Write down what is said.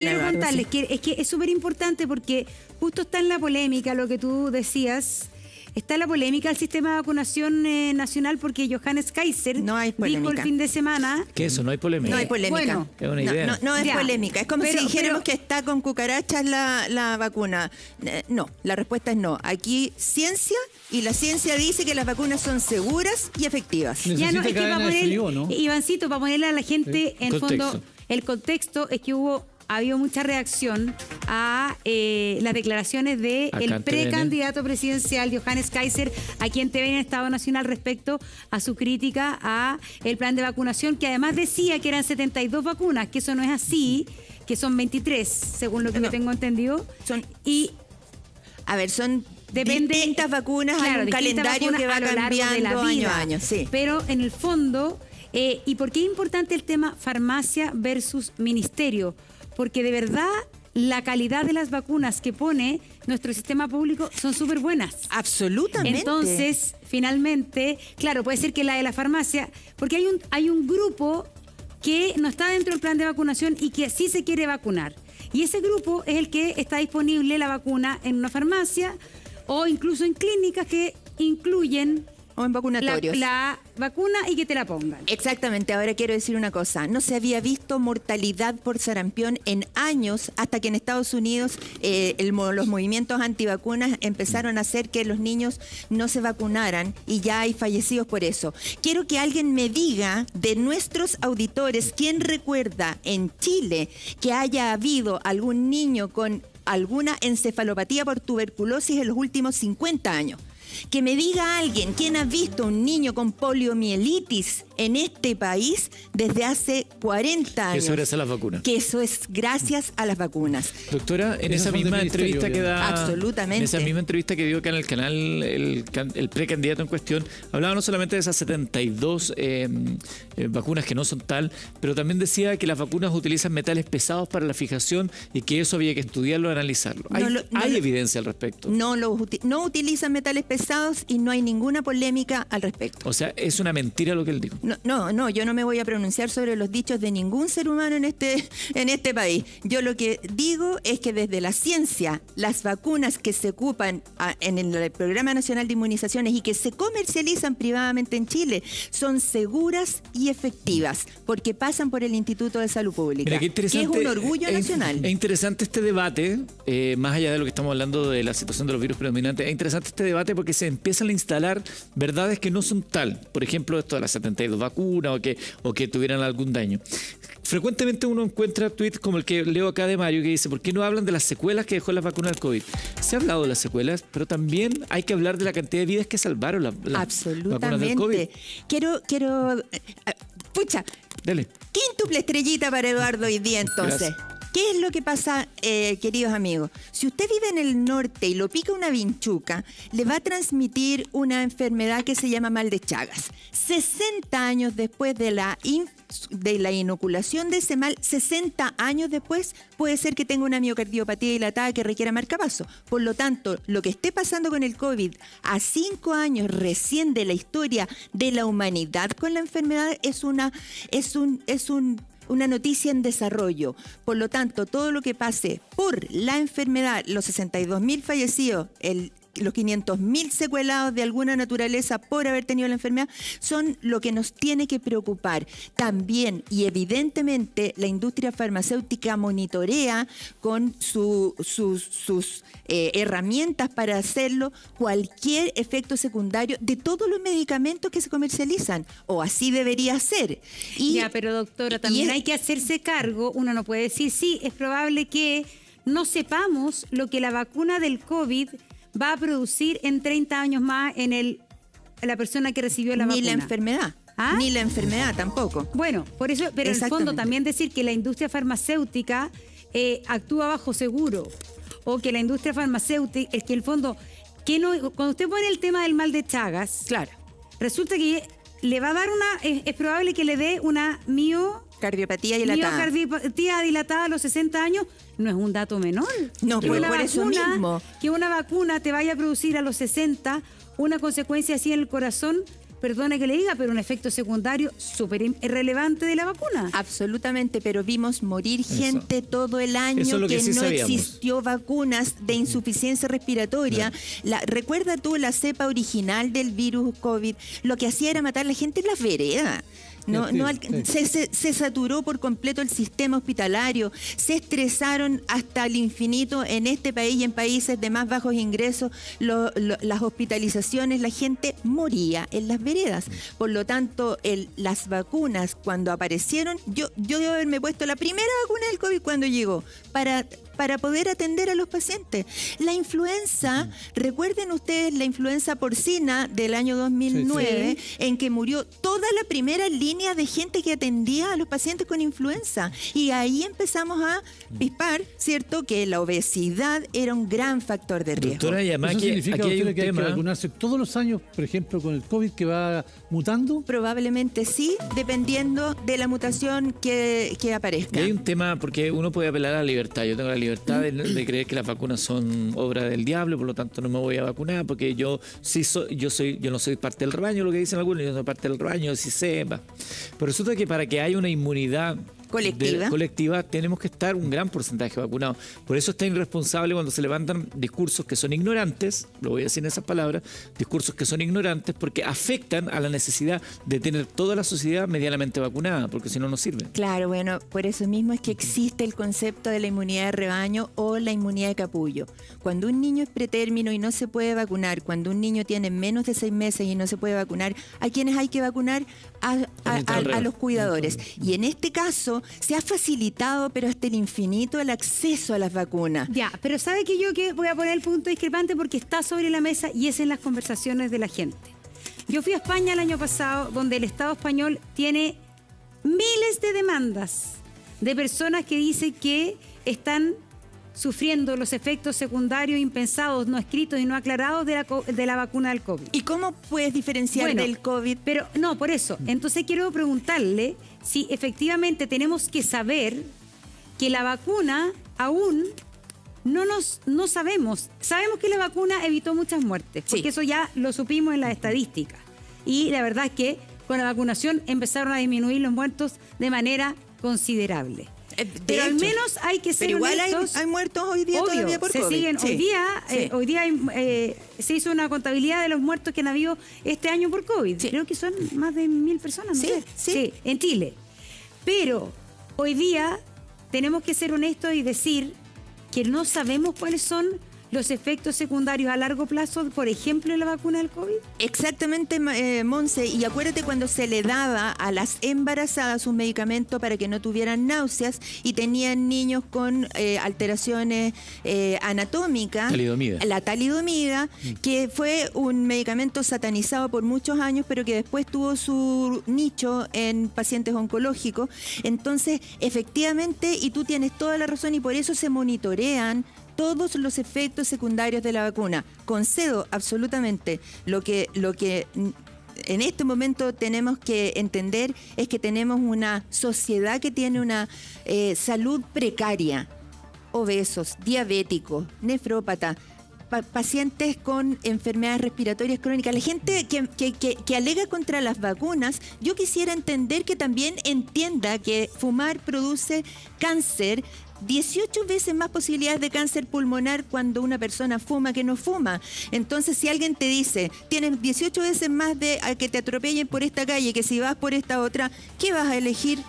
Quiero contarles que es súper importante porque justo está en la polémica lo que tú decías. Está la polémica del sistema de vacunación nacional porque Johannes Kaiser dijo el fin de semana... ¿Qué eso? ¿No hay polémica? No hay polémica. Bueno, es una idea. No es polémica. Es como si dijéramos que está con cucarachas la vacuna. No, la respuesta es no. Aquí ciencia, y la ciencia dice que las vacunas son seguras y efectivas. Ya no, es que para poner, frío, ¿no? Ivancito, para ponerle a la gente, en el Contexto. fondo, el contexto es que ha habido mucha reacción a las declaraciones del precandidato presidencial Johannes Kaiser, a quien TV en Estado Nacional respecto a su crítica a el plan de vacunación, que además decía que eran 72 vacunas, que eso no es así, que son 23, según lo que yo tengo entendido. Son distintas vacunas, claro, hay un calendario que va cambiando año a año. Sí. Pero en el fondo, ¿y por qué es importante el tema farmacia versus ministerio? Porque de verdad la calidad de las vacunas que pone nuestro sistema público son súper buenas. Absolutamente. Entonces, finalmente, claro, puede ser que la de la farmacia, porque hay un grupo que no está dentro del plan de vacunación y que sí se quiere vacunar. Y ese grupo es el que está disponible la vacuna en una farmacia o incluso en clínicas que incluyen o en vacunatorios. La vacuna y que te la pongan. Exactamente. Ahora quiero decir una cosa. No se había visto mortalidad por sarampión en años hasta que en Estados Unidos los movimientos antivacunas empezaron a hacer que los niños no se vacunaran y ya hay fallecidos por eso. Quiero que alguien me diga de nuestros auditores quién recuerda en Chile que haya habido algún niño con alguna encefalopatía por tuberculosis en los últimos 50 años. Que me diga alguien, ¿quién ha visto un niño con poliomielitis en este país desde hace 40 años? Eso gracias a las vacunas. Que eso es gracias a las vacunas. Doctora, en esa misma entrevista que da... Absolutamente. En esa misma entrevista que dio acá en el canal el precandidato en cuestión, hablaba no solamente de esas 72 vacunas que no son tal, pero también decía que las vacunas utilizan metales pesados para la fijación y que eso había que estudiarlo y analizarlo. ¿Hay evidencia al respecto? No utilizan metales pesados y no hay ninguna polémica al respecto. O sea, es una mentira lo que él dijo. No, yo no me voy a pronunciar sobre los dichos de ningún ser humano en este país. Yo lo que digo es que desde la ciencia, las vacunas que se ocupan en el Programa Nacional de Inmunizaciones y que se comercializan privadamente en Chile son seguras y efectivas porque pasan por el Instituto de Salud Pública, Mira, que es un orgullo nacional. Es interesante este debate, más allá de lo que estamos hablando de la situación de los virus predominantes, es interesante este debate porque se empiezan a instalar verdades que no son tal. Por ejemplo, esto de las 72 vacunas o que tuvieran algún daño. Frecuentemente uno encuentra tweets como el que leo acá de Mario que dice, ¿por qué no hablan de las secuelas que dejó la vacuna del COVID? Se ha hablado de las secuelas, pero también hay que hablar de la cantidad de vidas que salvaron las vacunas del COVID. Quiero pucha, dale. Quíntuple estrellita para Eduardo hoy día entonces. Gracias. ¿Qué es lo que pasa, queridos amigos? Si usted vive en el norte y lo pica una vinchuca, le va a transmitir una enfermedad que se llama mal de Chagas. 60 años después de la inoculación de ese mal, 60 años después, puede ser que tenga una miocardiopatía dilatada que requiera marcapaso. Por lo tanto, lo que esté pasando con el COVID a 5 años recién de la historia de la humanidad con la enfermedad es una noticia en desarrollo. Por lo tanto, todo lo que pase por la enfermedad, los 62.000 fallecidos, los 500.000 secuelados de alguna naturaleza por haber tenido la enfermedad, son lo que nos tiene que preocupar. También, y evidentemente, la industria farmacéutica monitorea con sus herramientas para hacerlo cualquier efecto secundario de todos los medicamentos que se comercializan, o así debería ser. Pero doctora, también hay que hacerse cargo. Uno no puede decir, sí, es probable que no sepamos lo que la vacuna del COVID va a producir en 30 años más en la persona que recibió la vacuna. Ni la enfermedad. ¿Ah? Ni la enfermedad tampoco. Bueno, por eso, pero en el fondo también decir que la industria farmacéutica actúa bajo seguro, o que la industria farmacéutica, es que el fondo, cuando usted pone el tema del mal de Chagas, claro, resulta que le va a dar es probable que le dé una cardiopatía dilatada. Miocardiopatía dilatada a los 60 años no es un dato menor. No, por eso mismo. Que una vacuna te vaya a producir a los 60 una consecuencia así en el corazón, perdone que le diga, pero un efecto secundario súper relevante de la vacuna. Absolutamente, pero vimos morir gente todo el año Eso es lo que sí no sabíamos. existió vacunas de insuficiencia respiratoria. ¿Recuerda tú la cepa original del virus COVID? Lo que hacía era matar a la gente en las veredas. Se saturó por completo el sistema hospitalario, se estresaron hasta el infinito en este país y en países de más bajos ingresos las hospitalizaciones, la gente moría en las veredas. Por lo tanto, las vacunas cuando aparecieron, yo debo haberme puesto la primera vacuna del COVID cuando llegó, para poder atender a los pacientes. La influenza, recuerden ustedes la influenza porcina del año 2009, en que murió toda la primera línea de gente que atendía a los pacientes con influenza. Y ahí empezamos a pispar, ¿cierto?, que la obesidad era un gran factor de riesgo. Doctora Yamaki, ¿Eso significa aquí hay un que hay que tema. vacunarse todos los años, por ejemplo, con el COVID que va mutando? Probablemente sí, dependiendo de la mutación que aparezca. Y hay un tema, porque uno puede apelar a la libertad. Yo tengo la libertad de creer que las vacunas son obra del diablo, por lo tanto no me voy a vacunar, porque yo no soy parte del rebaño, lo que dicen algunos, yo no soy parte del rebaño, sí sepa. Pero resulta que para que haya una inmunidad colectiva, tenemos que estar un gran porcentaje vacunado. Por eso es tan irresponsable cuando se levantan discursos que son ignorantes, lo voy a decir en esas palabras, discursos que son ignorantes porque afectan a la necesidad de tener toda la sociedad medianamente vacunada, porque si no, no sirve. Claro, bueno, por eso mismo es que existe el concepto de la inmunidad de rebaño o la inmunidad de capullo. Cuando un niño es pretérmino y no se puede vacunar, cuando un niño tiene menos de 6 meses y no se puede vacunar, ¿a quiénes hay que vacunar? A los cuidadores. Y en este caso se ha facilitado, pero hasta el infinito, el acceso a las vacunas. Ya, pero ¿sabe que yo voy a poner el punto discrepante porque está sobre la mesa y es en las conversaciones de la gente? Yo fui a España el año pasado, donde el Estado español tiene miles de demandas de personas que dicen que están sufriendo los efectos secundarios impensados, no escritos y no aclarados de la vacuna del COVID. ¿Y cómo puedes diferenciar del COVID? Pero no, por eso. Entonces quiero preguntarle si efectivamente tenemos que saber que la vacuna aún no sabemos. Sabemos que la vacuna evitó muchas muertes, porque eso ya lo supimos en las estadísticas. Y la verdad es que con la vacunación empezaron a disminuir los muertos de manera considerable. Pero al menos hay que ser honestos. Pero igual hay muertos hoy día todavía por COVID. Siguen, hoy día se hizo una contabilidad de los muertos que han habido este año por COVID. Creo que son más de 1.000 personas, no sé. Sí, en Chile. Pero hoy día tenemos que ser honestos y decir que no sabemos cuáles son los efectos secundarios a largo plazo, por ejemplo, en la vacuna del COVID. Exactamente, Monse. Y acuérdate cuando se le daba a las embarazadas un medicamento para que no tuvieran náuseas y tenían niños con alteraciones anatómicas. Talidomida. La talidomida, que fue un medicamento satanizado por muchos años, pero que después tuvo su nicho en pacientes oncológicos. Entonces, efectivamente, y tú tienes toda la razón, y por eso se monitorean todos los efectos secundarios de la vacuna. Concedo absolutamente. Lo que en este momento tenemos que entender es que tenemos una sociedad que tiene una salud precaria. Obesos, diabéticos, nefrópatas, pacientes con enfermedades respiratorias crónicas. La gente que alega contra las vacunas, yo quisiera entender que también entienda que fumar produce cáncer, 18 veces más posibilidades de cáncer pulmonar cuando una persona fuma que no fuma. Entonces, si alguien te dice, tienes 18 veces más de que te atropellen por esta calle que si vas por esta otra, ¿qué vas a elegir?